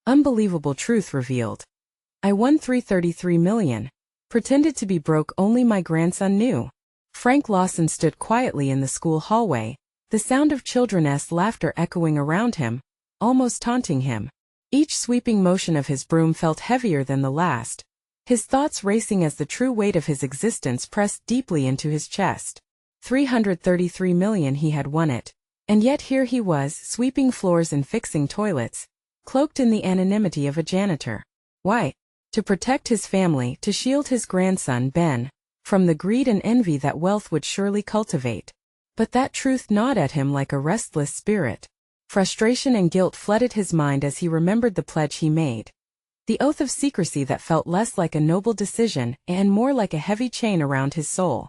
Unbelievable truth revealed. I won $333 million. Pretended to be broke, only my grandson knew. Frank Lawson stood quietly in the school hallway, the sound of children's laughter echoing around him, almost taunting him. Each sweeping motion of his broom felt heavier than the last, his thoughts racing as the true weight of his existence pressed deeply into his chest. $333 million, he had won it. And yet here he was, sweeping floors and fixing toilets, cloaked in the anonymity of a janitor. Why? To protect his family, to shield his grandson Ben from the greed and envy that wealth would surely cultivate. But that truth gnawed at him like a restless spirit. Frustration and guilt flooded his mind as he remembered the pledge he made. The oath of secrecy that felt less like a noble decision and more like a heavy chain around his soul.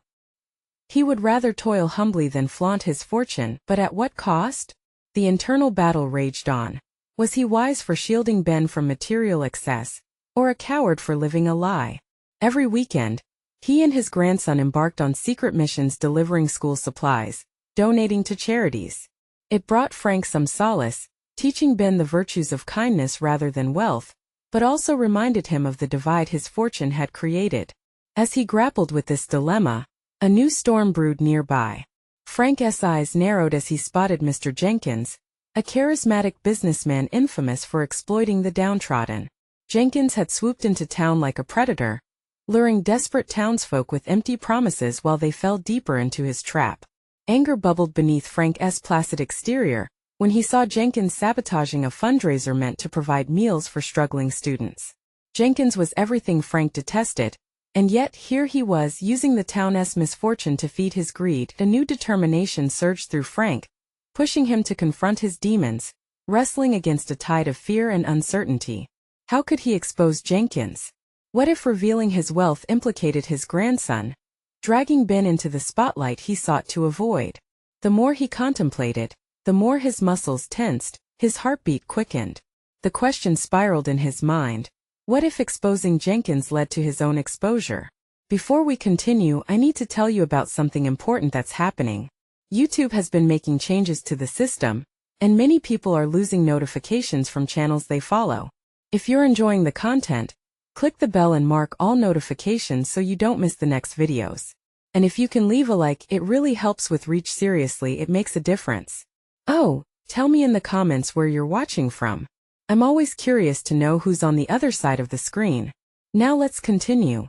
He would rather toil humbly than flaunt his fortune, but at what cost? The internal battle raged on. Was he wise for shielding Ben from material excess, or a coward for living a lie? Every weekend, he and his grandson embarked on secret missions, delivering school supplies, donating to charities. It brought Frank some solace, teaching Ben the virtues of kindness rather than wealth, but also reminded him of the divide his fortune had created. As he grappled with this dilemma, a new storm brewed nearby. Frank's eyes narrowed as he spotted Mr. Jenkins, a charismatic businessman infamous for exploiting the downtrodden. Jenkins had swooped into town like a predator, luring desperate townsfolk with empty promises while they fell deeper into his trap. Anger bubbled beneath Frank's placid exterior when he saw Jenkins sabotaging a fundraiser meant to provide meals for struggling students. Jenkins was everything Frank detested, and yet here he was using the town's misfortune to feed his greed. A new determination surged through Frank, pushing him to confront his demons, wrestling against a tide of fear and uncertainty. How could he expose Jenkins? What if revealing his wealth implicated his grandson, dragging Ben into the spotlight he sought to avoid? The more he contemplated, the more his muscles tensed, his heartbeat quickened. The question spiraled in his mind. What if exposing Jenkins led to his own exposure? Before we continue, I need to tell you about something important that's happening. YouTube has been making changes to the system, and many people are losing notifications from channels they follow. If you're enjoying the content, click the bell and mark all notifications so you don't miss the next videos. And if you can leave a like, it really helps with reach. Seriously, it makes a difference. Oh, tell me in the comments where you're watching from. I'm always curious to know who's on the other side of the screen. Now let's continue.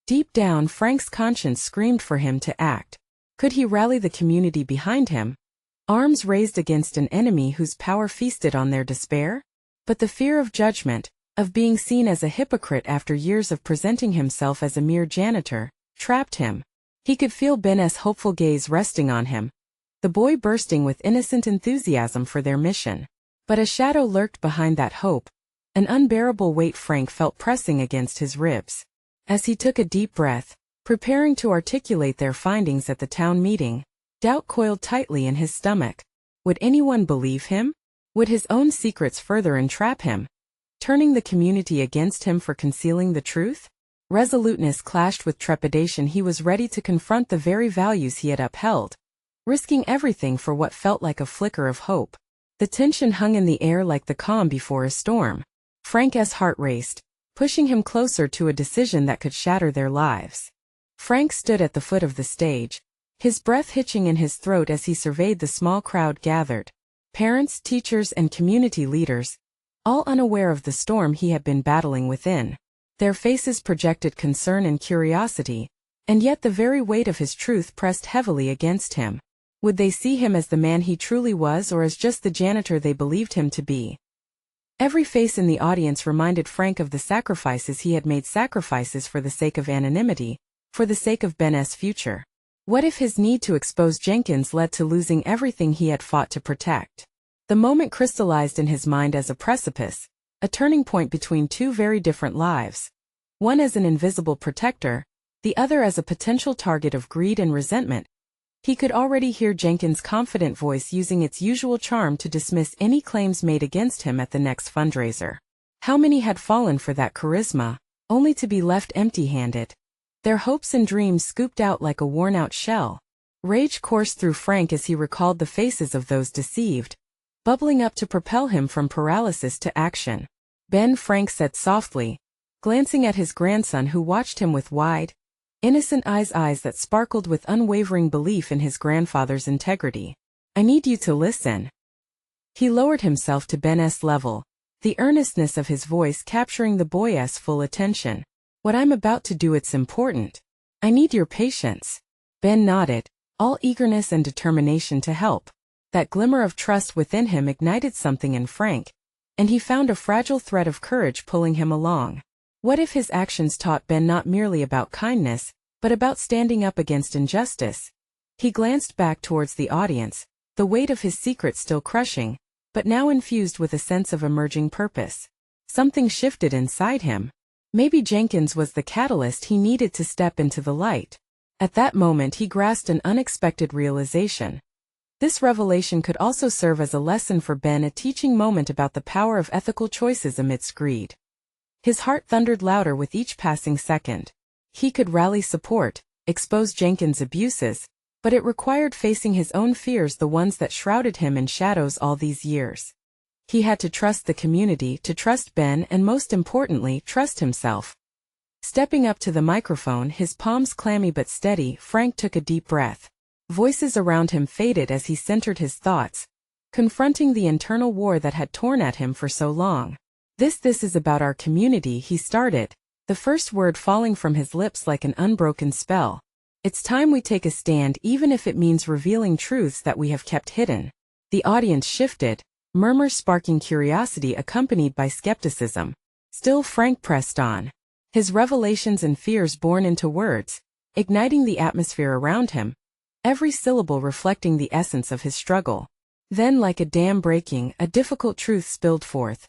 Deep down, Frank's conscience screamed for him to act. Could he rally the community behind him, arms raised against an enemy whose power feasted on their despair? But the fear of judgment, of being seen as a hypocrite after years of presenting himself as a mere janitor, trapped him. He could feel Ben's hopeful gaze resting on him, the boy bursting with innocent enthusiasm for their mission. But a shadow lurked behind that hope, an unbearable weight Frank felt pressing against his ribs. As he took a deep breath, preparing to articulate their findings at the town meeting, doubt coiled tightly in his stomach. Would anyone believe him? Would his own secrets further entrap him, turning the community against him for concealing the truth? Resoluteness clashed with trepidation. He was ready to confront the very values he had upheld, risking everything for what felt like a flicker of hope. The tension hung in the air like the calm before a storm. Frank's heart raced, pushing him closer to a decision that could shatter their lives. Frank stood at the foot of the stage, his breath hitching in his throat as he surveyed the small crowd gathered. Parents, teachers, and community leaders, all unaware of the storm he had been battling within. Their faces projected concern and curiosity, and yet the very weight of his truth pressed heavily against him. Would they see him as the man he truly was, or as just the janitor they believed him to be? Every face in the audience reminded Frank of the sacrifices he had made, sacrifices for the sake of anonymity, for the sake of Ben's future. What if his need to expose Jenkins led to losing everything he had fought to protect? The moment crystallized in his mind as a precipice, a turning point between two very different lives. One as an invisible protector, the other as a potential target of greed and resentment. He could already hear Jenkins' confident voice using its usual charm to dismiss any claims made against him at the next fundraiser. How many had fallen for that charisma, only to be left empty-handed? Their hopes and dreams scooped out like a worn-out shell. Rage coursed through Frank as he recalled the faces of those deceived, bubbling up to propel him from paralysis to action. Ben, Frank said softly, glancing at his grandson who watched him with wide, innocent eyes that sparkled with unwavering belief in his grandfather's integrity. I need you to listen. He lowered himself to Ben's level, the earnestness of his voice capturing the boy's full attention. What I'm about to do, it's important. I need your patience. Ben nodded, all eagerness and determination to help. That glimmer of trust within him ignited something in Frank, and he found a fragile thread of courage pulling him along. What if his actions taught Ben not merely about kindness, but about standing up against injustice? He glanced back towards the audience, the weight of his secret still crushing, but now infused with a sense of emerging purpose. Something shifted inside him. Maybe Jenkins was the catalyst he needed to step into the light. At that moment he grasped an unexpected realization. This revelation could also serve as a lesson for Ben, a teaching moment about the power of ethical choices amidst greed. His heart thundered louder with each passing second. He could rally support, expose Jenkins' abuses, but it required facing his own fears, the ones that shrouded him in shadows all these years. He had to trust the community, to trust Ben, and most importantly, trust himself. Stepping up to the microphone, his palms clammy but steady, Frank took a deep breath. Voices around him faded as he centered his thoughts, confronting the internal war that had torn at him for so long. This is about our community, he started, the first word falling from his lips like an unbroken spell. It's time we take a stand, even if it means revealing truths that we have kept hidden. The audience shifted, murmurs sparking curiosity accompanied by skepticism. Still Frank pressed on. His revelations and fears born into words, igniting the atmosphere around him, every syllable reflecting the essence of his struggle. Then, like a dam breaking, a difficult truth spilled forth.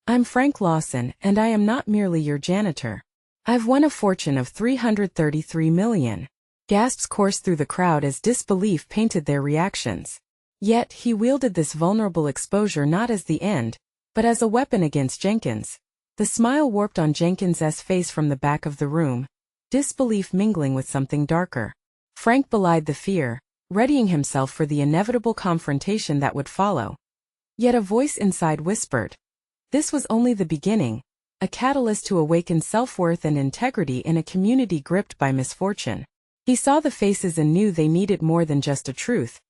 I'm Frank Lawson, and I am not merely your janitor. I've won a fortune of $333 million. Gasps coursed through the crowd as disbelief painted their reactions. Yet, he wielded this vulnerable exposure not as the end, but as a weapon against Jenkins. The smile warped on Jenkins's face from the back of the room, disbelief mingling with something darker. Frank belied the fear, readying himself for the inevitable confrontation that would follow. Yet a voice inside whispered. This was only the beginning, a catalyst to awaken self-worth and integrity in a community gripped by misfortune. He saw the faces and knew they needed more than just a truth.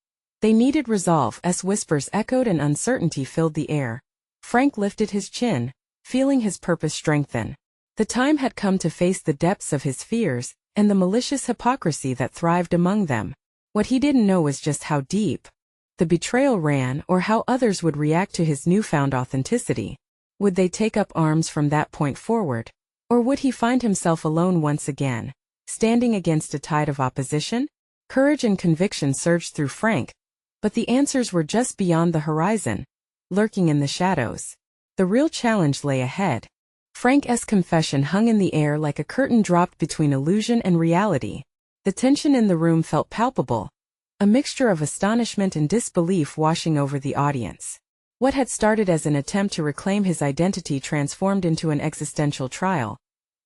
They needed resolve. As whispers echoed and uncertainty filled the air. Frank lifted his chin, feeling his purpose strengthen. The time had come to face the depths of his fears, and the malicious hypocrisy that thrived among them. What he didn't know was just how deep the betrayal ran, or how others would react to his newfound authenticity. Would they take up arms from that point forward? Or would he find himself alone once again, standing against a tide of opposition? Courage and conviction surged through Frank, but the answers were just beyond the horizon, lurking in the shadows. The real challenge lay ahead. Frank's confession hung in the air like a curtain dropped between illusion and reality. The tension in the room felt palpable, a mixture of astonishment and disbelief washing over the audience. What had started as an attempt to reclaim his identity transformed into an existential trial.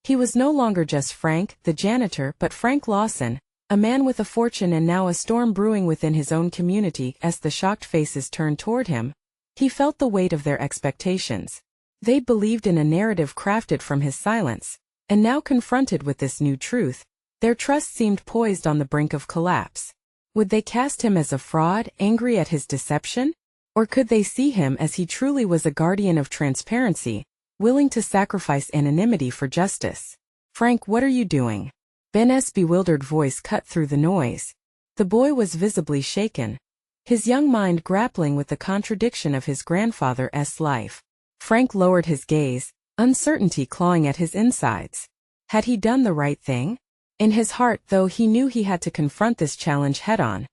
He was no longer just Frank, the janitor, but Frank Lawson, a man with a fortune and now a storm brewing within his own community. As the shocked faces turned toward him, he felt the weight of their expectations. They believed in a narrative crafted from his silence, and now confronted with this new truth, their trust seemed poised on the brink of collapse. Would they cast him as a fraud, angry at his deception? Or could they see him as he truly was, a guardian of transparency, willing to sacrifice anonymity for justice? Frank, what are you doing? Ben's bewildered voice cut through the noise. The boy was visibly shaken, his young mind grappling with the contradiction of his grandfather's life. Frank lowered his gaze, uncertainty clawing at his insides. Had he done the right thing? In his heart, though, he knew he had to confront this challenge head-on.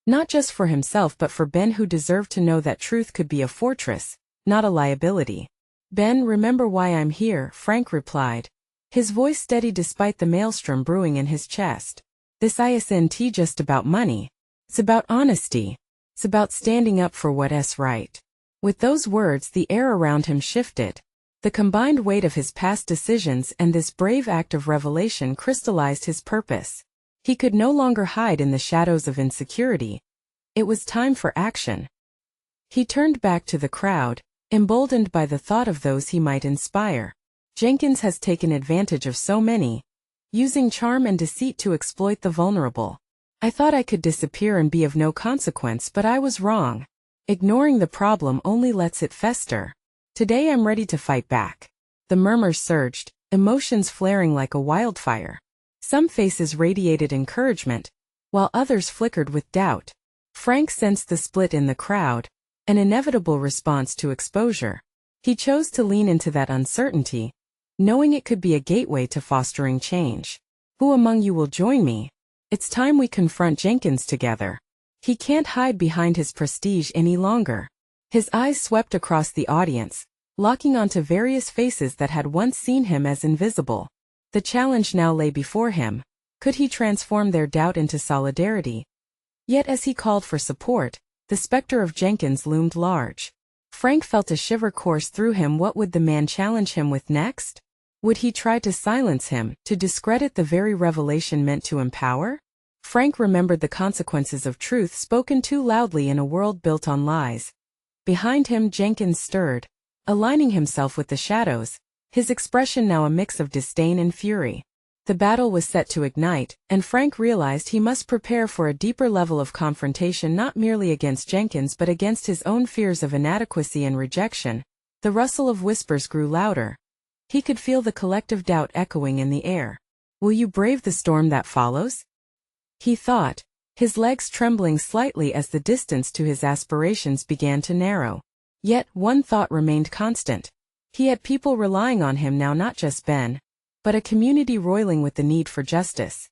Not just for himself but for Ben, who deserved to know that truth could be a fortress, not a liability. Ben, remember why I'm here, Frank replied, his voice steady despite the maelstrom brewing in his chest. This isn't just about money. It's about honesty. It's about standing up for what's right. With those words, the air around him shifted. The combined weight of his past decisions and this brave act of revelation crystallized his purpose. He could no longer hide in the shadows of insecurity. It was time for action. He turned back to the crowd, emboldened by the thought of those he might inspire. Jenkins has taken advantage of so many, using charm and deceit to exploit the vulnerable. I thought I could disappear and be of no consequence, but I was wrong. Ignoring the problem only lets it fester. Today I'm ready to fight back. The murmurs surged, emotions flaring like a wildfire. Some faces radiated encouragement, while others flickered with doubt. Frank sensed the split in the crowd, an inevitable response to exposure. He chose to lean into that uncertainty, knowing it could be a gateway to fostering change. Who among you will join me? It's time we confront Jenkins together. He can't hide behind his prestige any longer. His eyes swept across the audience, locking onto various faces that had once seen him as invisible. The challenge now lay before him. Could he transform their doubt into solidarity? Yet as he called for support, the specter of Jenkins loomed large. Frank felt a shiver course through him. What would the man challenge him with next? Would he try to silence him, to discredit the very revelation meant to empower? Frank remembered the consequences of truth spoken too loudly in a world built on lies. Behind him Jenkins stirred, aligning himself with the shadows, his expression now a mix of disdain and fury. The battle was set to ignite, and Frank realized he must prepare for a deeper level of confrontation, not merely against Jenkins but against his own fears of inadequacy and rejection. The rustle of whispers grew louder. He could feel the collective doubt echoing in the air. Will you brave the storm that follows? He thought, his legs trembling slightly as the distance to his aspirations began to narrow. Yet one thought remained constant. He had people relying on him now, not just Ben, but a community roiling with the need for justice.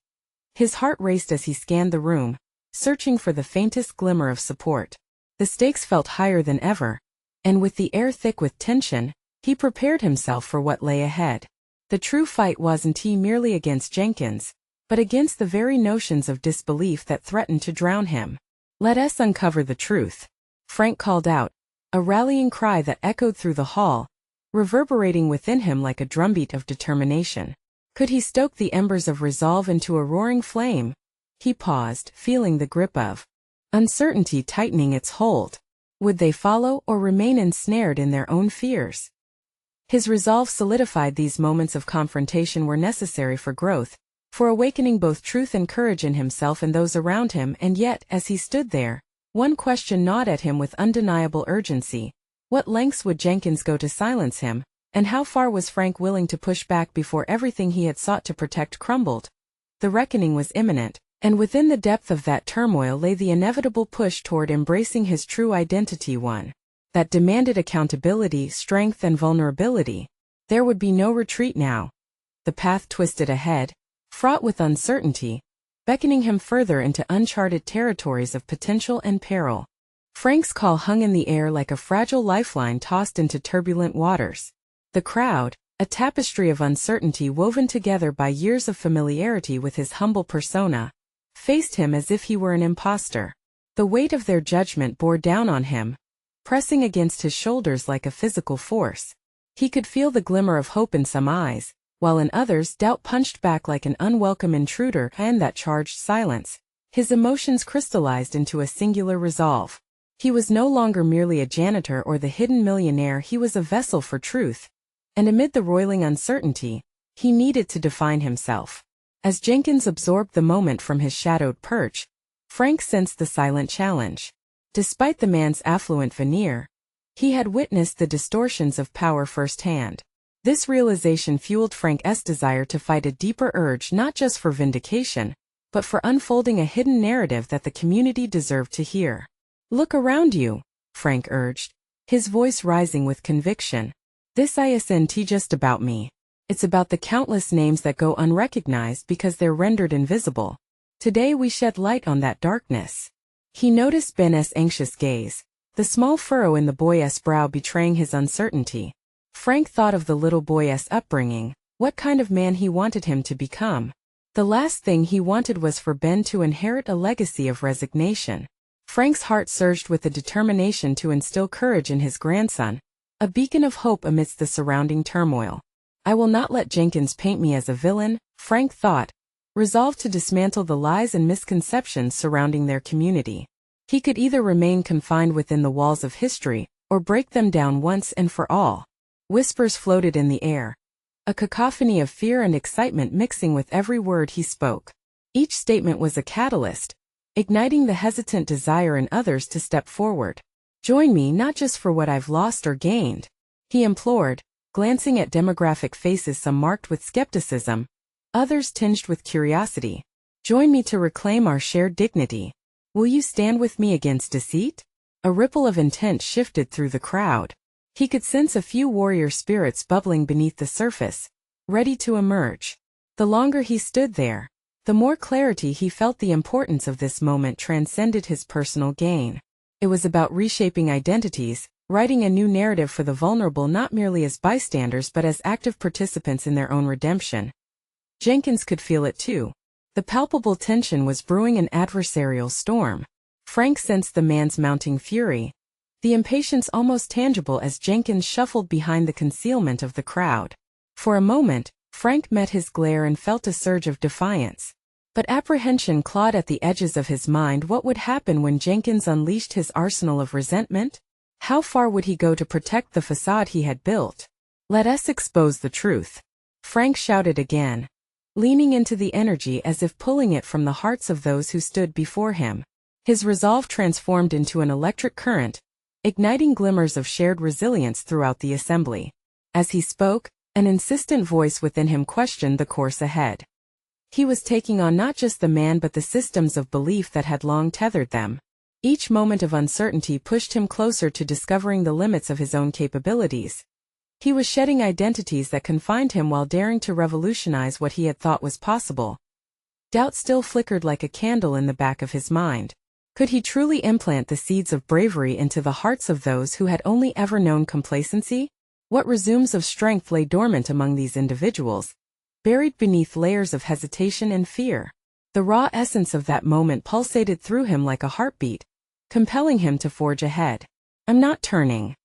His heart raced as he scanned the room, searching for the faintest glimmer of support. The stakes felt higher than ever, and with the air thick with tension, he prepared himself for what lay ahead. The true fight wasn't merely against Jenkins, but against the very notions of disbelief that threatened to drown him. Let us uncover the truth, Frank called out, a rallying cry that echoed through the hall, reverberating within him like a drumbeat of determination. Could he stoke the embers of resolve into a roaring flame? He paused, feeling the grip of uncertainty tightening its hold. Would they follow or remain ensnared in their own fears? His resolve solidified. These moments of confrontation were necessary for growth, for awakening both truth and courage in himself and those around him. And yet, as he stood there, one question gnawed at him with undeniable urgency. What lengths would Jenkins go to silence him, and how far was Frank willing to push back before everything he had sought to protect crumbled? The reckoning was imminent, and within the depth of that turmoil lay the inevitable push toward embracing his true identity, one that demanded accountability, strength, and vulnerability. There would be no retreat now. The path twisted ahead, fraught with uncertainty, beckoning him further into uncharted territories of potential and peril. Frank's call hung in the air like a fragile lifeline tossed into turbulent waters. The crowd, a tapestry of uncertainty woven together by years of familiarity with his humble persona, faced him as if he were an imposter. The weight of their judgment bore down on him, pressing against his shoulders like a physical force. He could feel the glimmer of hope in some eyes, while in others doubt punched back like an unwelcome intruder, and that charged silence. His emotions crystallized into a singular resolve. He was no longer merely a janitor or the hidden millionaire, he was a vessel for truth. And amid the roiling uncertainty, he needed to define himself. As Jenkins absorbed the moment from his shadowed perch, Frank sensed the silent challenge. Despite the man's affluent veneer, he had witnessed the distortions of power firsthand. This realization fueled Frank's desire to fight a deeper urge, not just for vindication, but for unfolding a hidden narrative that the community deserved to hear. Look around you, Frank urged, his voice rising with conviction. This isn't just about me. It's about the countless names that go unrecognized because they're rendered invisible. Today we shed light on that darkness. He noticed Ben's anxious gaze, the small furrow in the boy's brow betraying his uncertainty. Frank thought of the little boy's upbringing, what kind of man he wanted him to become. The last thing he wanted was for Ben to inherit a legacy of resignation. Frank's heart surged with the determination to instill courage in his grandson, a beacon of hope amidst the surrounding turmoil. I will not let Jenkins paint me as a villain, Frank thought, resolved to dismantle the lies and misconceptions surrounding their community. He could either remain confined within the walls of history, or break them down once and for all. Whispers floated in the air, a cacophony of fear and excitement mixing with every word he spoke. Each statement was a catalyst, igniting the hesitant desire in others to step forward. Join me not just for what I've lost or gained, he implored, glancing at demographic faces, some marked with skepticism, others tinged with curiosity. Join me to reclaim our shared dignity. Will you stand with me against deceit? A ripple of intent shifted through the crowd. He could sense a few warrior spirits bubbling beneath the surface, ready to emerge. The longer he stood there, the more clarity he felt. The importance of this moment transcended his personal gain. It was about reshaping identities, writing a new narrative for the vulnerable, not merely as bystanders but as active participants in their own redemption. Jenkins could feel it too. The palpable tension was brewing, an adversarial storm. Frank sensed the man's mounting fury, the impatience almost tangible as Jenkins shuffled behind the concealment of the crowd. For a moment, Frank met his glare and felt a surge of defiance. But apprehension clawed at the edges of his mind. What would happen when Jenkins unleashed his arsenal of resentment? How far would he go to protect the facade he had built? Let us expose the truth, Frank shouted again, leaning into the energy as if pulling it from the hearts of those who stood before him. His resolve transformed into an electric current, igniting glimmers of shared resilience throughout the assembly. As he spoke, an insistent voice within him questioned the course ahead. He was taking on not just the man but the systems of belief that had long tethered them. Each moment of uncertainty pushed him closer to discovering the limits of his own capabilities. He was shedding identities that confined him while daring to revolutionize what he had thought was possible. Doubt still flickered like a candle in the back of his mind. Could he truly implant the seeds of bravery into the hearts of those who had only ever known complacency? What resumes of strength lay dormant among these individuals, buried beneath layers of hesitation and fear? The raw essence of that moment pulsated through him like a heartbeat, compelling him to forge ahead. I'm not turning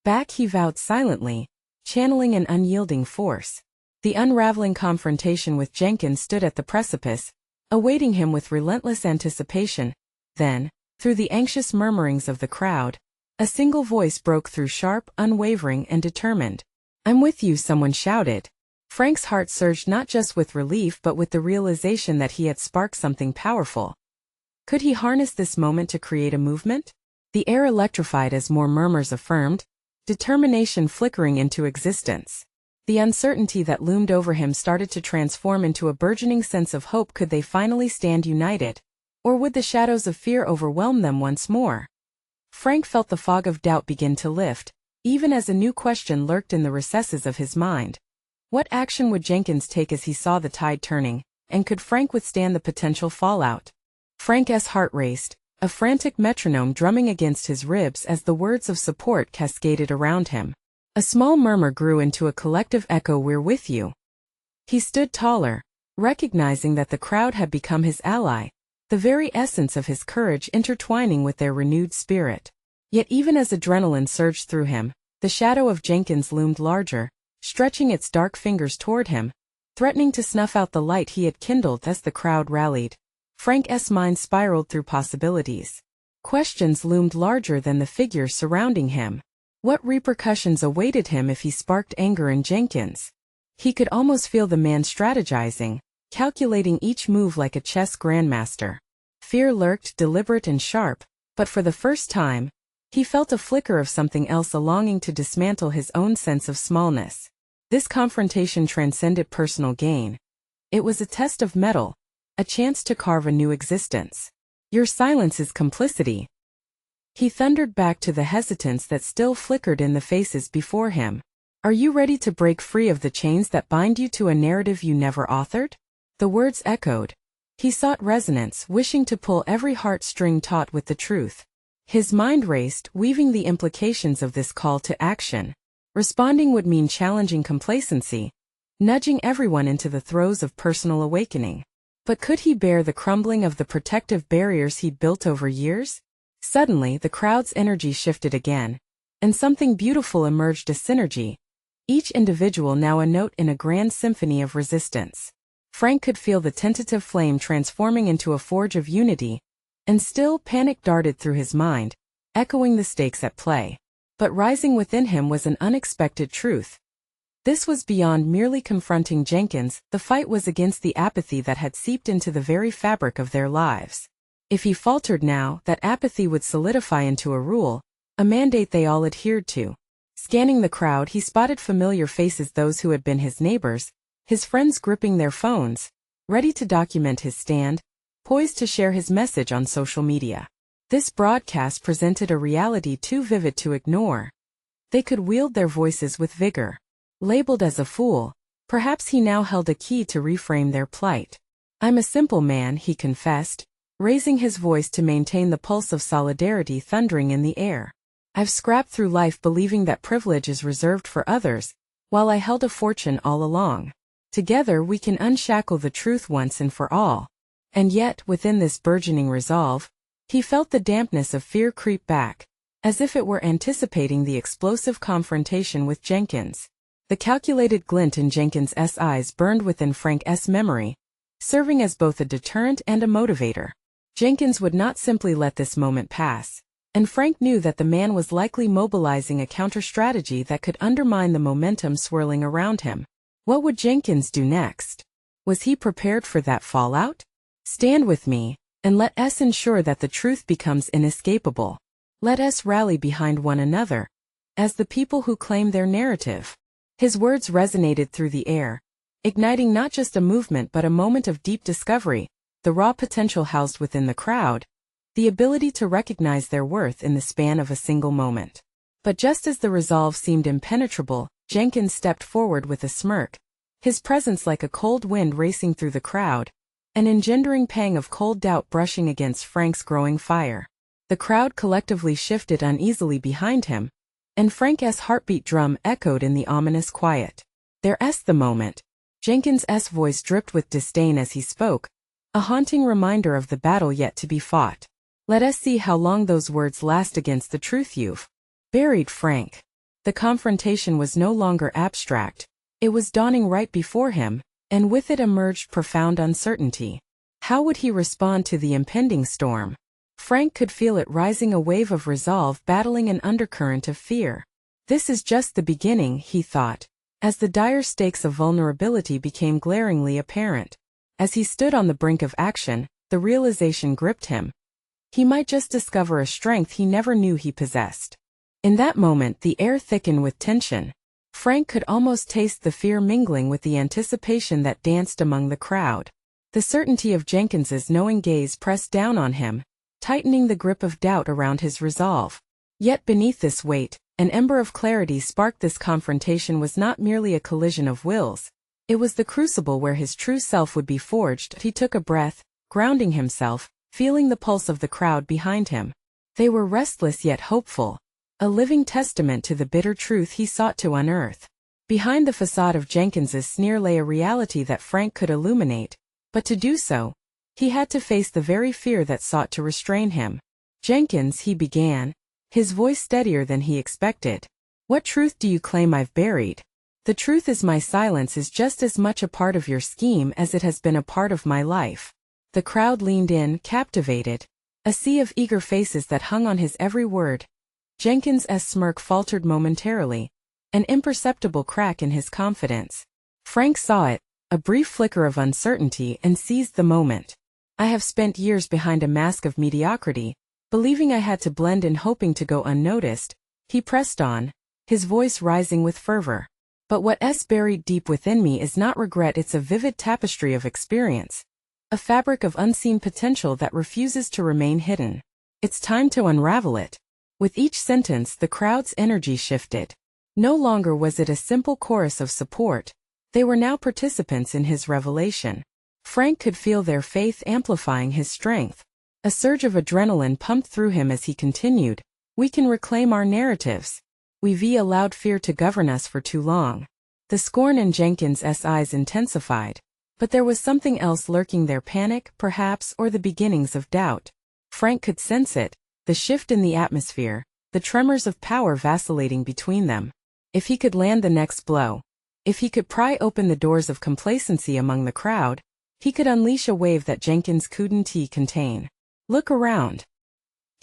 back, he vowed silently, channeling an unyielding force. The unraveling confrontation with Jenkins stood at the precipice, awaiting him with relentless anticipation. Then, through the anxious murmurings of the crowd, a single voice broke through, sharp, unwavering, and determined. I'm with you, someone shouted. Frank's heart surged, not just with relief but with the realization that he had sparked something powerful. Could he harness this moment to create a movement? The air electrified as more murmurs affirmed, determination flickering into existence. The uncertainty that loomed over him started to transform into a burgeoning sense of hope. Could they finally stand united? Or would the shadows of fear overwhelm them once more? Frank felt the fog of doubt begin to lift, even as a new question lurked in the recesses of his mind. What action would Jenkins take as he saw the tide turning, and could Frank withstand the potential fallout? Frank's heart raced, a frantic metronome drumming against his ribs as the words of support cascaded around him. A small murmur grew into a collective echo. We're with you. He stood taller, recognizing that the crowd had become his ally, the very essence of his courage intertwining with their renewed spirit. Yet even as adrenaline surged through him, the shadow of Jenkins loomed larger, stretching its dark fingers toward him, threatening to snuff out the light he had kindled. As the crowd rallied, Frank's mind spiraled through possibilities. Questions loomed larger than the figures surrounding him. What repercussions awaited him if he sparked anger in Jenkins? He could almost feel the man strategizing, calculating each move like a chess grandmaster. Fear lurked, deliberate and sharp, but for the first time, he felt a flicker of something else, a longing to dismantle his own sense of smallness. This confrontation transcended personal gain. It was a test of mettle, a chance to carve a new existence. Your silence is complicity, he thundered back to the hesitance that still flickered in the faces before him. Are you ready to break free of the chains that bind you to a narrative you never authored? The words echoed. He sought resonance, wishing to pull every heartstring taut with the truth. His mind raced, weaving the implications of this call to action. Responding would mean challenging complacency, nudging everyone into the throes of personal awakening. But could he bear the crumbling of the protective barriers he'd built over years? Suddenly, the crowd's energy shifted again, and something beautiful emerged, a synergy, each individual now a note in a grand symphony of resistance. Frank could feel the tentative flame transforming into a forge of unity, and still panic darted through his mind, echoing the stakes at play. But rising within him was an unexpected truth. This was beyond merely confronting Jenkins, the fight was against the apathy that had seeped into the very fabric of their lives. If he faltered now, that apathy would solidify into a rule, a mandate they all adhered to. Scanning the crowd, he spotted familiar faces, those who had been his neighbors, his friends gripping their phones, ready to document his stand, poised to share his message on social media. This broadcast presented a reality too vivid to ignore. They could wield their voices with vigor. Labeled as a fool, perhaps he now held a key to reframe their plight. "I'm a simple man," he confessed, raising his voice to maintain the pulse of solidarity thundering in the air. "I've scrapped through life believing that privilege is reserved for others, while I held a fortune all along. Together we can unshackle the truth once and for all." And yet, within this burgeoning resolve, he felt the dampness of fear creep back, as if it were anticipating the explosive confrontation with Jenkins. The calculated glint in Jenkins's eyes burned within Frank's memory, serving as both a deterrent and a motivator. Jenkins would not simply let this moment pass, and Frank knew that the man was likely mobilizing a counter-strategy that could undermine the momentum swirling around him. What would Jenkins do next? Was he prepared for that fallout? "Stand with me, and let us ensure that the truth becomes inescapable. Let us rally behind one another, as the people who claim their narrative." His words resonated through the air, igniting not just a movement but a moment of deep discovery, the raw potential housed within the crowd, the ability to recognize their worth in the span of a single moment. But just as the resolve seemed impenetrable, Jenkins stepped forward with a smirk, his presence like a cold wind racing through the crowd, an engendering pang of cold doubt brushing against Frank's growing fire. The crowd collectively shifted uneasily behind him, and Frank's heartbeat drum echoed in the ominous quiet. "There's the moment." Jenkins's voice dripped with disdain as he spoke, a haunting reminder of the battle yet to be fought. "Let us see how long those words last against the truth you've buried, Frank." The confrontation was no longer abstract. It was dawning right before him, and with it emerged profound uncertainty. How would he respond to the impending storm? Frank could feel it rising, a wave of resolve battling an undercurrent of fear. This is just the beginning, he thought, as the dire stakes of vulnerability became glaringly apparent. As he stood on the brink of action, the realization gripped him. He might just discover a strength he never knew he possessed. In that moment, the air thickened with tension. Frank could almost taste the fear mingling with the anticipation that danced among the crowd. The certainty of Jenkins's knowing gaze pressed down on him, tightening the grip of doubt around his resolve. Yet beneath this weight, an ember of clarity sparked. This confrontation was not merely a collision of wills. It was the crucible where his true self would be forged. He took a breath, grounding himself, feeling the pulse of the crowd behind him. They were restless yet hopeful, a living testament to the bitter truth he sought to unearth. Behind the facade of Jenkins's sneer lay a reality that Frank could illuminate, but to do so, he had to face the very fear that sought to restrain him. "Jenkins," he began, his voice steadier than he expected. "What truth do you claim I've buried?" "The truth is my silence is just as much a part of your scheme as it has been a part of my life." The crowd leaned in, captivated, a sea of eager faces that hung on his every word. Jenkins's smirk faltered momentarily, an imperceptible crack in his confidence. Frank saw it, a brief flicker of uncertainty, and seized the moment. "I have spent years behind a mask of mediocrity, believing I had to blend in, hoping to go unnoticed," he pressed on, his voice rising with fervor. "But what's buried deep within me is not regret, it's a vivid tapestry of experience. A fabric of unseen potential that refuses to remain hidden. It's time to unravel it." With each sentence, the crowd's energy shifted. No longer was it a simple chorus of support. They were now participants in his revelation. Frank could feel their faith amplifying his strength. A surge of adrenaline pumped through him as he continued, "We can reclaim our narratives. We've allowed fear to govern us for too long." The scorn in Jenkins's eyes intensified. But there was something else lurking there, panic, perhaps, or the beginnings of doubt. Frank could sense it, the shift in the atmosphere, the tremors of power vacillating between them. If he could land the next blow, if he could pry open the doors of complacency among the crowd, he could unleash a wave that Jenkins couldn't contain. "Look around,"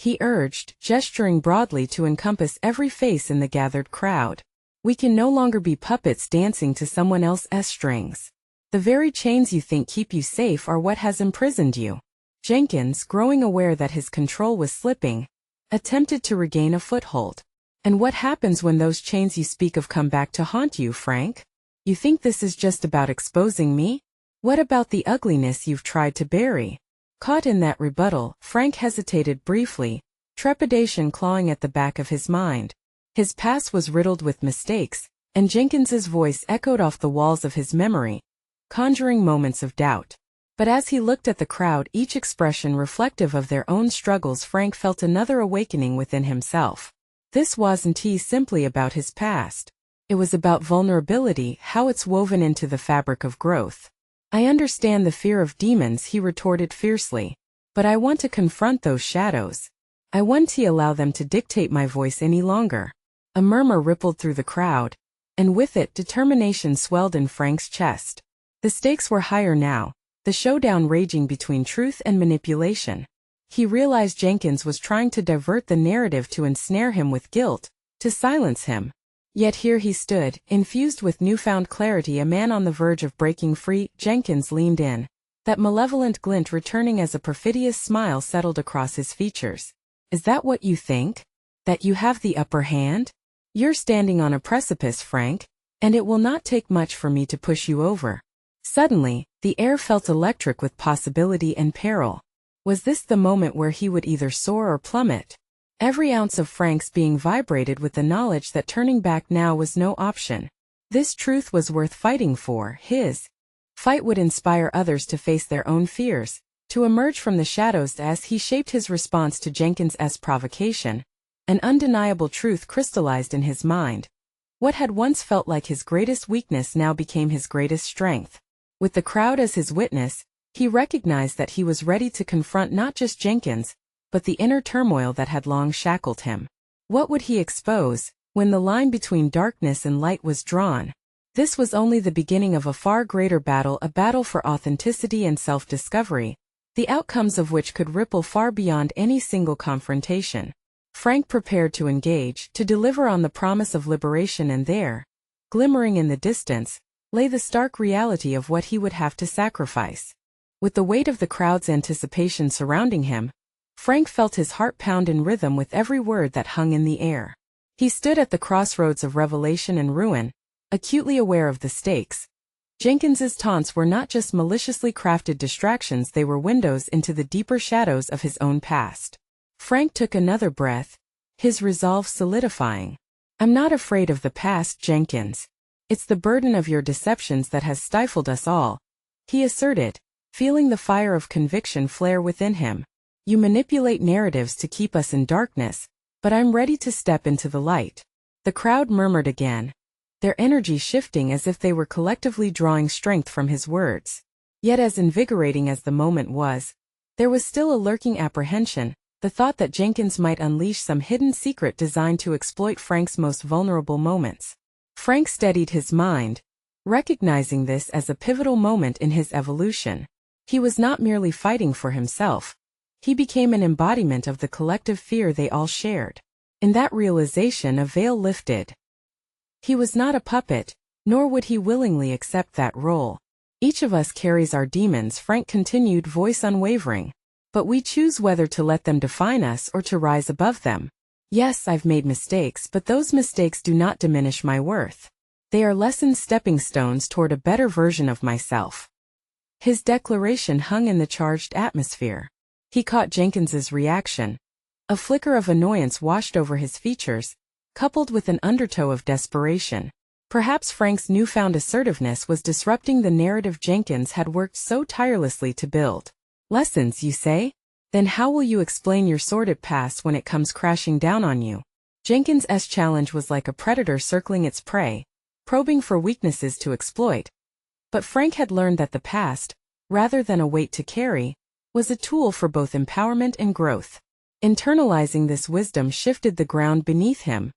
he urged, gesturing broadly to encompass every face in the gathered crowd. We can no longer be puppets dancing to someone else's strings. The very chains you think keep you safe are what has imprisoned you. Jenkins, growing aware that his control was slipping, attempted to regain a foothold. And what happens when those chains you speak of come back to haunt you, Frank? You think this is just about exposing me? What about the ugliness you've tried to bury? Caught in that rebuttal, Frank hesitated briefly, trepidation clawing at the back of his mind. His past was riddled with mistakes, and Jenkins's voice echoed off the walls of his memory, conjuring moments of doubt. But as he looked at the crowd, each expression reflective of their own struggles, Frank felt another awakening within himself. This wasn't simply about his past. It was about vulnerability, how it's woven into the fabric of growth. I understand the fear of demons, he retorted fiercely. But I want to confront those shadows. I want to allow them to dictate my voice any longer. A murmur rippled through the crowd, and with it determination swelled in Frank's chest. The stakes were higher now, the showdown raging between truth and manipulation. He realized Jenkins was trying to divert the narrative to ensnare him with guilt, to silence him. Yet here he stood, infused with newfound clarity, a man on the verge of breaking free. Jenkins leaned in, that malevolent glint returning as a perfidious smile settled across his features. Is that what you think? That you have the upper hand? You're standing on a precipice, Frank, and it will not take much for me to push you over. Suddenly, the air felt electric with possibility and peril. Was this the moment where he would either soar or plummet? Every ounce of Frank's being vibrated with the knowledge that turning back now was no option. This truth was worth fighting for. His fight would inspire others to face their own fears, to emerge from the shadows. As he shaped his response to Jenkins's provocation, an undeniable truth crystallized in his mind. What had once felt like his greatest weakness now became his greatest strength. With the crowd as his witness, he recognized that he was ready to confront not just Jenkins, but the inner turmoil that had long shackled him. What would he expose, when the line between darkness and light was drawn? This was only the beginning of a far greater battle, a battle for authenticity and self-discovery, the outcomes of which could ripple far beyond any single confrontation. Frank prepared to engage, to deliver on the promise of liberation, and there, glimmering in the distance, lay the stark reality of what he would have to sacrifice. With the weight of the crowd's anticipation surrounding him, Frank felt his heart pound in rhythm with every word that hung in the air. He stood at the crossroads of revelation and ruin, acutely aware of the stakes. Jenkins's taunts were not just maliciously crafted distractions, they were windows into the deeper shadows of his own past. Frank took another breath, his resolve solidifying. I'm not afraid of the past, Jenkins. It's the burden of your deceptions that has stifled us all, he asserted, feeling the fire of conviction flare within him. You manipulate narratives to keep us in darkness, but I'm ready to step into the light. The crowd murmured again, their energy shifting as if they were collectively drawing strength from his words. Yet as invigorating as the moment was, there was still a lurking apprehension, the thought that Jenkins might unleash some hidden secret designed to exploit Frank's most vulnerable moments. Frank steadied his mind, recognizing this as a pivotal moment in his evolution. He was not merely fighting for himself. He became an embodiment of the collective fear they all shared. In that realization, a veil lifted. He was not a puppet, nor would he willingly accept that role. Each of us carries our demons, Frank continued, voice unwavering. But we choose whether to let them define us or to rise above them. Yes, I've made mistakes, but those mistakes do not diminish my worth. They are lessons, stepping stones toward a better version of myself. His declaration hung in the charged atmosphere. He caught Jenkins's reaction. A flicker of annoyance washed over his features, coupled with an undertow of desperation. Perhaps Frank's newfound assertiveness was disrupting the narrative Jenkins had worked so tirelessly to build. Lessons, you say? Then how will you explain your sordid past when it comes crashing down on you? Jenkins's challenge was like a predator circling its prey, probing for weaknesses to exploit. But Frank had learned that the past, rather than a weight to carry, was a tool for both empowerment and growth. Internalizing this wisdom shifted the ground beneath him.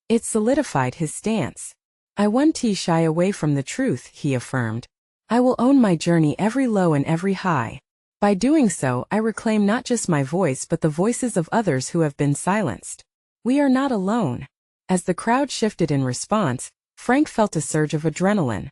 It solidified his stance. I won't shy away from the truth, he affirmed. I will own my journey, every low and every high. By doing so, I reclaim not just my voice but the voices of others who have been silenced. We are not alone. As the crowd shifted in response, Frank felt a surge of adrenaline.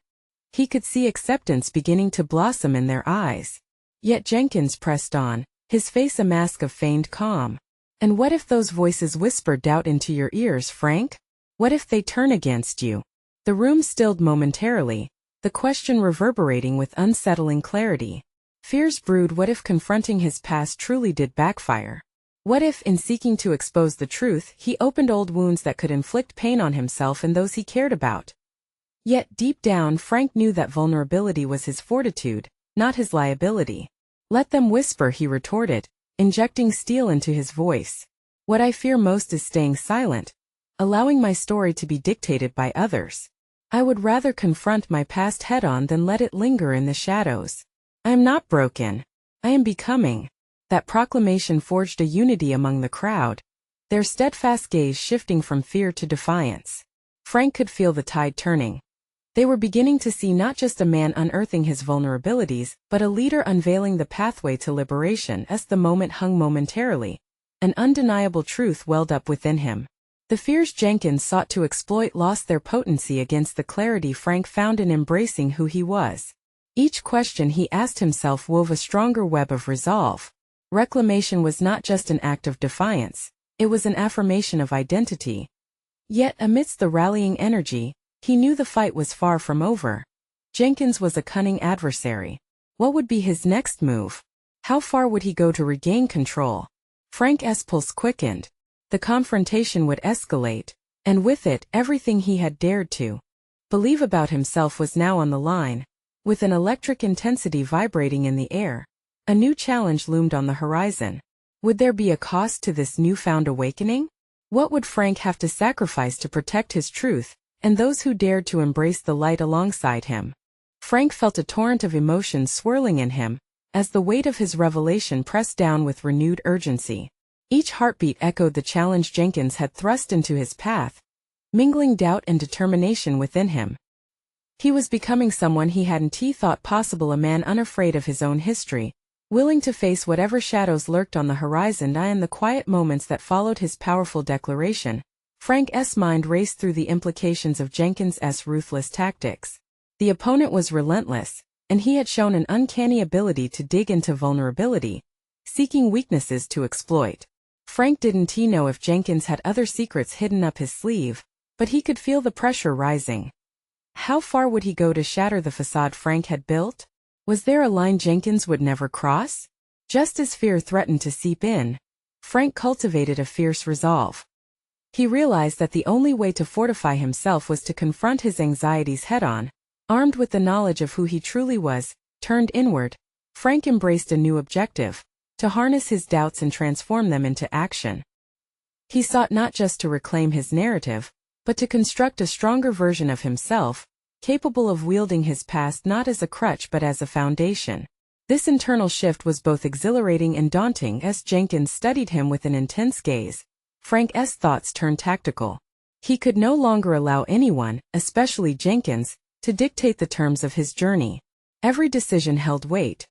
He could see acceptance beginning to blossom in their eyes. Yet Jenkins pressed on, his face a mask of feigned calm. And what if those voices whisper doubt into your ears, Frank? What if they turn against you? The room stilled momentarily, the question reverberating with unsettling clarity. Fears brewed. What if confronting his past truly did backfire? What if, in seeking to expose the truth, he opened old wounds that could inflict pain on himself and those he cared about? Yet, deep down, Frank knew that vulnerability was his fortitude, not his liability. Let them whisper, he retorted, injecting steel into his voice. What I fear most is staying silent, allowing my story to be dictated by others. I would rather confront my past head-on than let it linger in the shadows. I am not broken. I am becoming. That proclamation forged a unity among the crowd, their steadfast gaze shifting from fear to defiance. Frank could feel the tide turning. They were beginning to see not just a man unearthing his vulnerabilities, but a leader unveiling the pathway to liberation. As the moment hung momentarily, an undeniable truth welled up within him. The fears Jenkins sought to exploit lost their potency against the clarity Frank found in embracing who he was. Each question he asked himself wove a stronger web of resolve. Reclamation was not just an act of defiance, it was an affirmation of identity. Yet amidst the rallying energy, he knew the fight was far from over. Jenkins was a cunning adversary. What would be his next move? How far would he go to regain control? Frank's pulse quickened. The confrontation would escalate, and with it, everything he had dared to believe about himself was now on the line. With an electric intensity vibrating in the air, a new challenge loomed on the horizon. Would there be a cost to this newfound awakening? What would Frank have to sacrifice to protect his truth, and those who dared to embrace the light alongside him? Frank felt a torrent of emotions swirling in him, as the weight of his revelation pressed down with renewed urgency. Each heartbeat echoed the challenge Jenkins had thrust into his path, mingling doubt and determination within him. He was becoming someone he hadn't thought possible, a man unafraid of his own history, willing to face whatever shadows lurked on the horizon. In the quiet moments that followed his powerful declaration, Frank's mind raced through the implications of Jenkins' ruthless tactics. The opponent was relentless, and he had shown an uncanny ability to dig into vulnerability, seeking weaknesses to exploit. Frank didn't know if Jenkins had other secrets hidden up his sleeve, but he could feel the pressure rising. How far would he go to shatter the facade Frank had built? Was there a line Jenkins would never cross? Just as fear threatened to seep in, Frank cultivated a fierce resolve. He realized that the only way to fortify himself was to confront his anxieties head-on. Armed with the knowledge of who he truly was, turned inward, Frank embraced a new objective: to harness his doubts and transform them into action. He sought not just to reclaim his narrative, but to construct a stronger version of himself, capable of wielding his past not as a crutch but as a foundation. This internal shift was both exhilarating and daunting. As Jenkins studied him with an intense gaze, Frank's thoughts turned tactical. He could no longer allow anyone, especially Jenkins, to dictate the terms of his journey. Every decision held weight.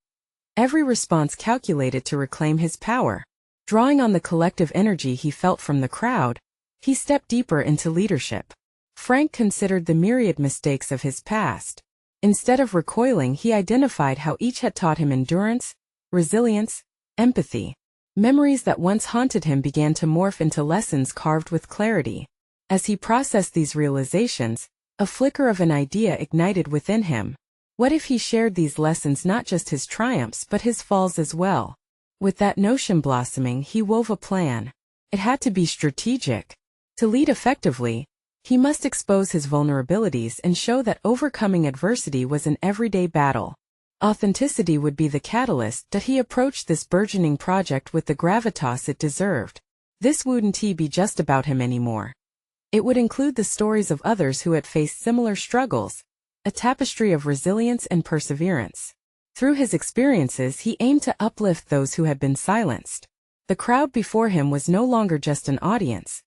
Every response calculated to reclaim his power. Drawing on the collective energy he felt from the crowd, he stepped deeper into leadership. Frank considered the myriad mistakes of his past. Instead of recoiling, he identified how each had taught him endurance, resilience, empathy. Memories that once haunted him began to morph into lessons carved with clarity. As he processed these realizations, a flicker of an idea ignited within him. What if he shared these lessons, not just his triumphs but his falls as well? With that notion blossoming, he wove a plan. It had to be strategic. To lead effectively, he must expose his vulnerabilities and show that overcoming adversity was an everyday battle. Authenticity would be the catalyst that he approached this burgeoning project with the gravitas it deserved. This wouldn't be just about him anymore. It would include the stories of others who had faced similar struggles, a tapestry of resilience and perseverance. Through his experiences, he aimed to uplift those who had been silenced. The crowd before him was no longer just an audience.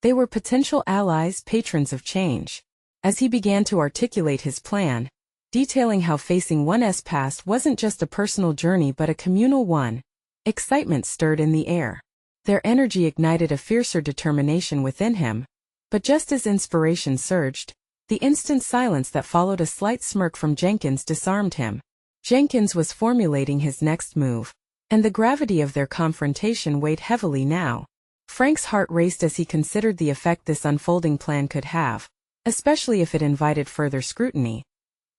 They were potential allies, patrons of change. As he began to articulate his plan, detailing how facing one's past wasn't just a personal journey but a communal one. Excitement stirred in the air. Their energy ignited a fiercer determination within him. But just as inspiration surged, the instant silence that followed a slight smirk from Jenkins disarmed him. Jenkins was formulating his next move, and the gravity of their confrontation weighed heavily now. Frank's heart raced as he considered the effect this unfolding plan could have, especially if it invited further scrutiny.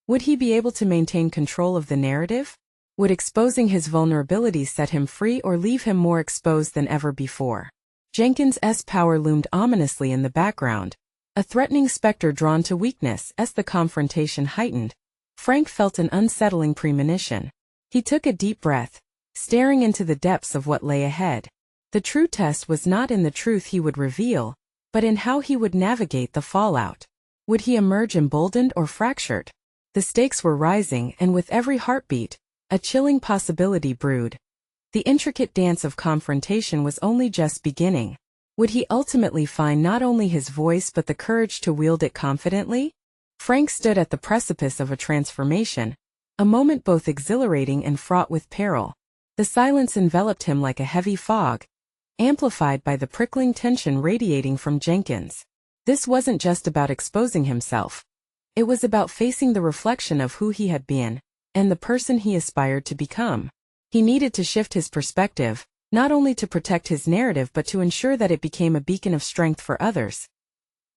Would he be able to maintain control of the narrative? Would exposing his vulnerabilities set him free or leave him more exposed than ever before? Jenkins's power loomed ominously in the background, a threatening specter drawn to weakness. As the confrontation heightened, Frank felt an unsettling premonition. He took a deep breath, staring into the depths of what lay ahead. The true test was not in the truth he would reveal, but in how he would navigate the fallout. Would he emerge emboldened or fractured? The stakes were rising, and with every heartbeat, a chilling possibility brewed. The intricate dance of confrontation was only just beginning. Would he ultimately find not only his voice but the courage to wield it confidently? Frank stood at the precipice of a transformation, a moment both exhilarating and fraught with peril. The silence enveloped him like a heavy fog, amplified by the prickling tension radiating from Jenkins. This wasn't just about exposing himself. It was about facing the reflection of who he had been, and the person he aspired to become. He needed to shift his perspective, not only to protect his narrative but to ensure that it became a beacon of strength for others.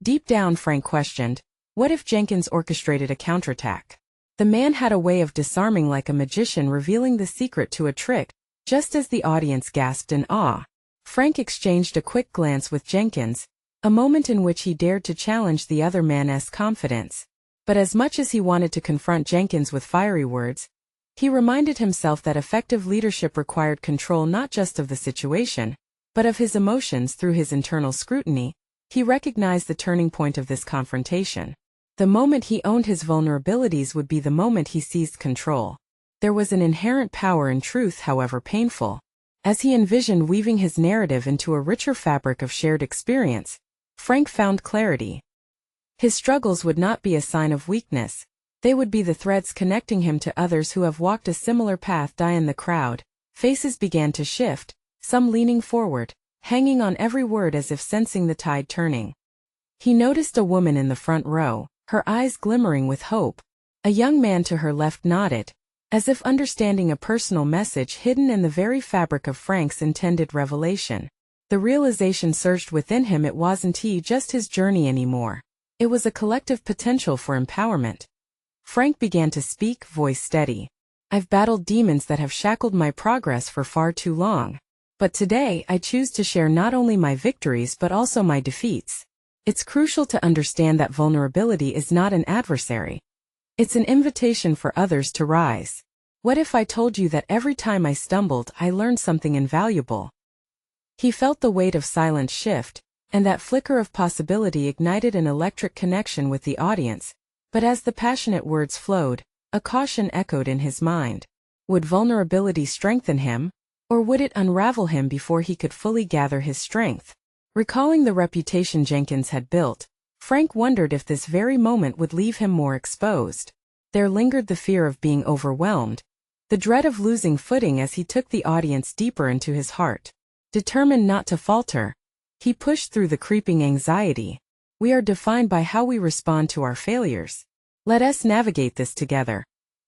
Deep down, Frank questioned, what if Jenkins orchestrated a counterattack? The man had a way of disarming like a magician, revealing the secret to a trick. Just as the audience gasped in awe, Frank exchanged a quick glance with Jenkins, a moment in which he dared to challenge the other man's confidence. But as much as he wanted to confront Jenkins with fiery words, he reminded himself that effective leadership required control not just of the situation, but of his emotions. Through his internal scrutiny, he recognized the turning point of this confrontation. The moment he owned his vulnerabilities would be the moment he seized control. There was an inherent power in truth, however painful. As he envisioned weaving his narrative into a richer fabric of shared experience, Frank found clarity. His struggles would not be a sign of weakness. They would be the threads connecting him to others who have walked a similar path. In the crowd, faces began to shift, some leaning forward, hanging on every word as if sensing the tide turning. He noticed a woman in the front row, her eyes glimmering with hope. A young man to her left nodded, as if understanding a personal message hidden in the very fabric of Frank's intended revelation. The realization surged within him: it wasn't just his journey anymore. It was a collective potential for empowerment. Frank began to speak, voice steady. I've battled demons that have shackled my progress for far too long. But today I choose to share not only my victories but also my defeats. It's crucial to understand that vulnerability is not an adversary. It's an invitation for others to rise. What if I told you that every time I stumbled, I learned something invaluable? He felt the weight of silence shift, and that flicker of possibility ignited an electric connection with the audience. But as the passionate words flowed, a caution echoed in his mind. Would vulnerability strengthen him, or would it unravel him before he could fully gather his strength? Recalling the reputation Jenkins had built, Frank wondered if this very moment would leave him more exposed. There lingered the fear of being overwhelmed, the dread of losing footing as he took the audience deeper into his heart. Determined not to falter, he pushed through the creeping anxiety. We are defined by how we respond to our failures. Let us navigate this together.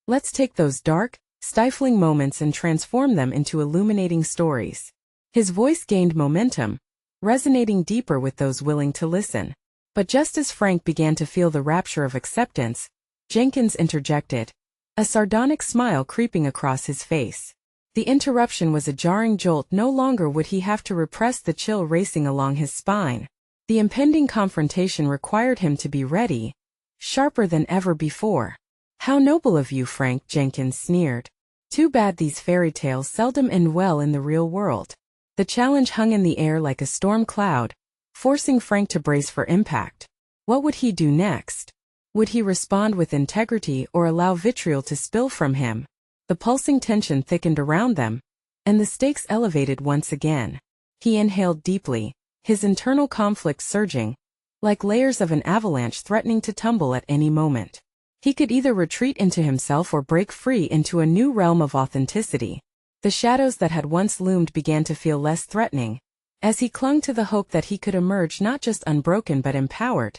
Let's take those dark, stifling moments and transform them into illuminating stories. His voice gained momentum, resonating deeper with those willing to listen. But just as Frank began to feel the rapture of acceptance, Jenkins interjected, a sardonic smile creeping across his face. The interruption was a jarring jolt. No longer would he have to repress the chill racing along his spine. The impending confrontation required him to be ready, sharper than ever before. How noble of you, Frank, Jenkins sneered. Too bad these fairy tales seldom end well in the real world. The challenge hung in the air like a storm cloud, forcing Frank to brace for impact. What would he do next? Would he respond with integrity or allow vitriol to spill from him? The pulsing tension thickened around them, and the stakes elevated once again. He inhaled deeply, his internal conflict surging, like layers of an avalanche threatening to tumble at any moment. He could either retreat into himself or break free into a new realm of authenticity. The shadows that had once loomed began to feel less threatening, as he clung to the hope that he could emerge not just unbroken but empowered.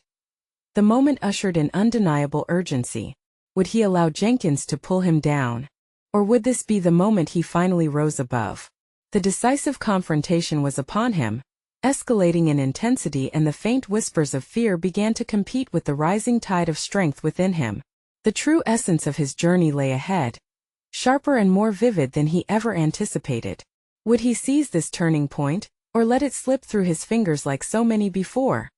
The moment ushered in undeniable urgency. Would he allow Jenkins to pull him down? Or would this be the moment he finally rose above? The decisive confrontation was upon him, escalating in intensity, and the faint whispers of fear began to compete with the rising tide of strength within him. The true essence of his journey lay ahead, sharper and more vivid than he ever anticipated. Would he seize this turning point, or let it slip through his fingers like so many before?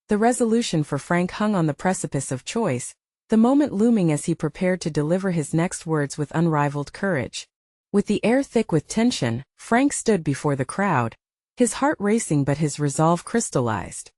The resolution for Frank hung on the precipice of choice, the moment looming as he prepared to deliver his next words with unrivaled courage. With the air thick with tension, Frank stood before the crowd, his heart racing but his resolve crystallized.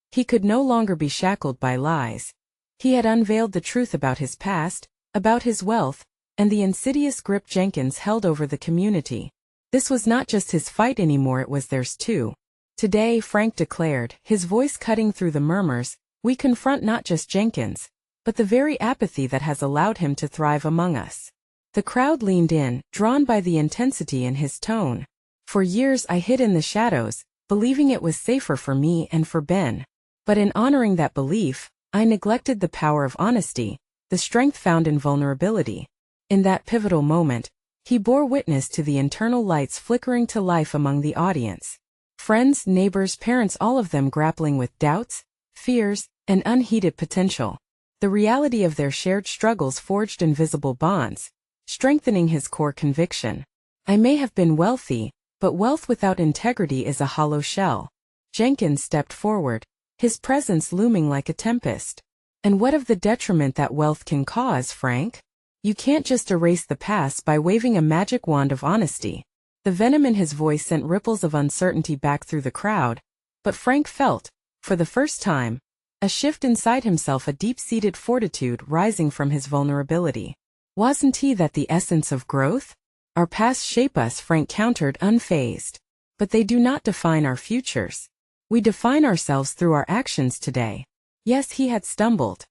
He could no longer be shackled by lies. He had unveiled the truth about his past, about his wealth, and the insidious grip Jenkins held over the community. This was not just his fight anymore, it was theirs too. Today, Frank declared, his voice cutting through the murmurs, we confront not just Jenkins, but the very apathy that has allowed him to thrive among us. The crowd leaned in, drawn by the intensity in his tone. For years I hid in the shadows, believing it was safer for me and for Ben. But in honoring that belief, I neglected the power of honesty, the strength found in vulnerability. In that pivotal moment, he bore witness to the internal lights flickering to life among the audience. Friends, neighbors, parents, all of them grappling with doubts, fears, and unheeded potential. The reality of their shared struggles forged invisible bonds, strengthening his core conviction. I may have been wealthy, but wealth without integrity is a hollow shell. Jenkins stepped forward, his presence looming like a tempest. And what of the detriment that wealth can cause, Frank? You can't just erase the past by waving a magic wand of honesty. The venom in his voice sent ripples of uncertainty back through the crowd, but Frank felt, for the first time, a shift inside himself, a deep-seated fortitude rising from his vulnerability. Wasn't he that the essence of growth? Our pasts shape us, Frank countered unfazed. But they do not define our futures. We define ourselves through our actions today. Yes, he had stumbled.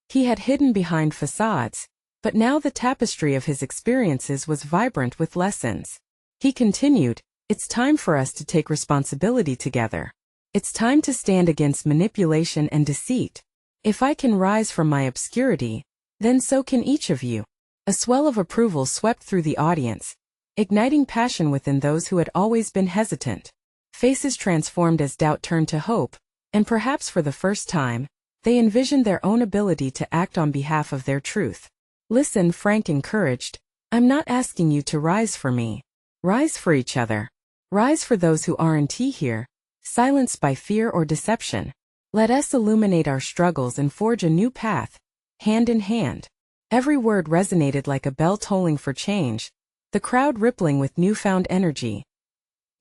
He had hidden behind facades, but now the tapestry of his experiences was vibrant with lessons. He continued, it's time for us to take responsibility together. It's time to stand against manipulation and deceit. If I can rise from my obscurity, then so can each of you. A swell of approval swept through the audience, igniting passion within those who had always been hesitant. Faces transformed as doubt turned to hope, and perhaps for the first time, they envisioned their own ability to act on behalf of their truth. Listen, Frank encouraged, I'm not asking you to rise for me. Rise for each other. Rise for those who aren't here, silenced by fear or deception. Let us illuminate our struggles and forge a new path, hand in hand. Every word resonated like a bell tolling for change, the crowd rippling with newfound energy.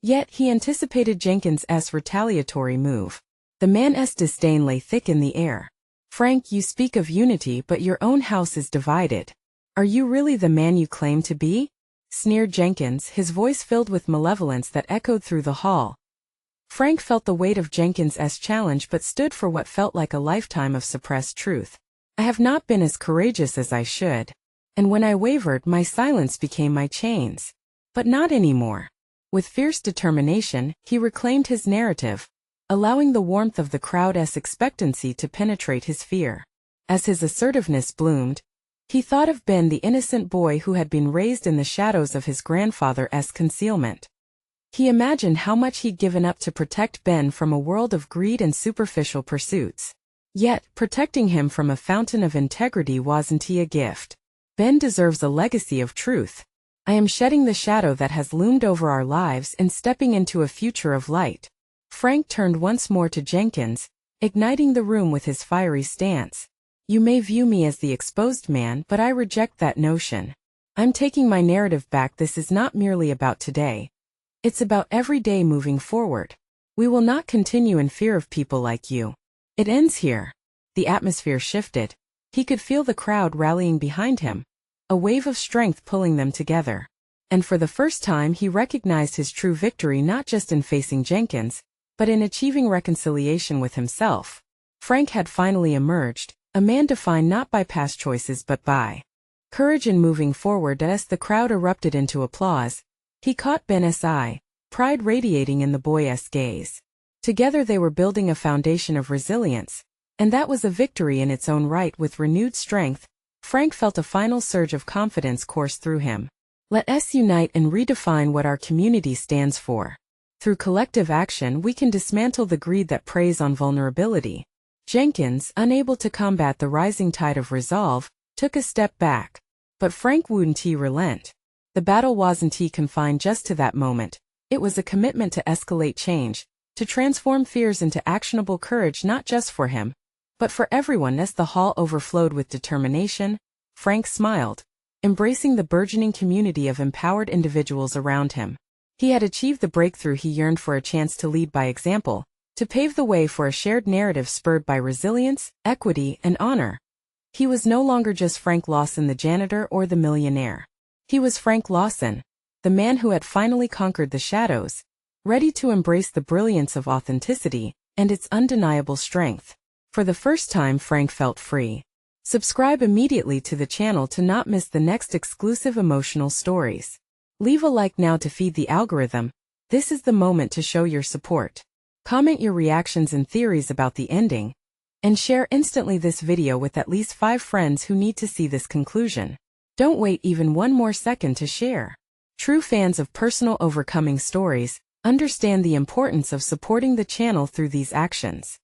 Yet he anticipated Jenkins's retaliatory move. The man's disdain lay thick in the air. Frank, you speak of unity, but your own house is divided. Are you really the man you claim to be? Sneered Jenkins, his voice filled with malevolence that echoed through the hall. Frank felt the weight of Jenkins's challenge but stood for what felt like a lifetime of suppressed truth. I have not been as courageous as I should. And when I wavered, my silence became my chains. But not anymore. With fierce determination, he reclaimed his narrative, allowing the warmth of the crowd's expectancy to penetrate his fear. As his assertiveness bloomed, he thought of Ben, the innocent boy who had been raised in the shadows of his grandfather's concealment. He imagined how much he'd given up to protect Ben from a world of greed and superficial pursuits. Yet, protecting him from a fountain of integrity wasn't a gift. Ben deserves a legacy of truth. I am shedding the shadow that has loomed over our lives and stepping into a future of light. Frank turned once more to Jenkins, igniting the room with his fiery stance. You may view me as the exposed man, but I reject that notion. I'm taking my narrative back. This is not merely about today. It's about every day moving forward. We will not continue in fear of people like you. It ends here. The atmosphere shifted. He could feel the crowd rallying behind him, a wave of strength pulling them together. And for the first time he recognized his true victory not just in facing Jenkins, but in achieving reconciliation with himself. Frank had finally emerged, a man defined not by past choices but by courage in moving forward. As the crowd erupted into applause, he caught Ben's eye, pride radiating in the boy's gaze. Together they were building a foundation of resilience, and that was a victory in its own right. With renewed strength, Frank felt a final surge of confidence course through him. Let us unite and redefine what our community stands for. Through collective action we can dismantle the greed that preys on vulnerability. Jenkins, unable to combat the rising tide of resolve, took a step back. But Frank wouldn't relent. The battle wasn't confined just to that moment. It was a commitment to escalate change, to transform fears into actionable courage, not just for him, but for everyone. As the hall overflowed with determination, Frank smiled, embracing the burgeoning community of empowered individuals around him. He had achieved the breakthrough he yearned for, a chance to lead by example, to pave the way for a shared narrative spurred by resilience, equity, and honor. He was no longer just Frank Lawson, the janitor or the millionaire. He was Frank Lawson, the man who had finally conquered the shadows, ready to embrace the brilliance of authenticity and its undeniable strength. For the first time, Frank felt free. Subscribe immediately to the channel to not miss the next exclusive emotional stories. Leave a like now to feed the algorithm. This is the moment to show your support. Comment your reactions and theories about the ending, and share instantly this video with at least 5 friends who need to see this conclusion. Don't wait even one more second to share. True fans of personal overcoming stories understand the importance of supporting the channel through these actions.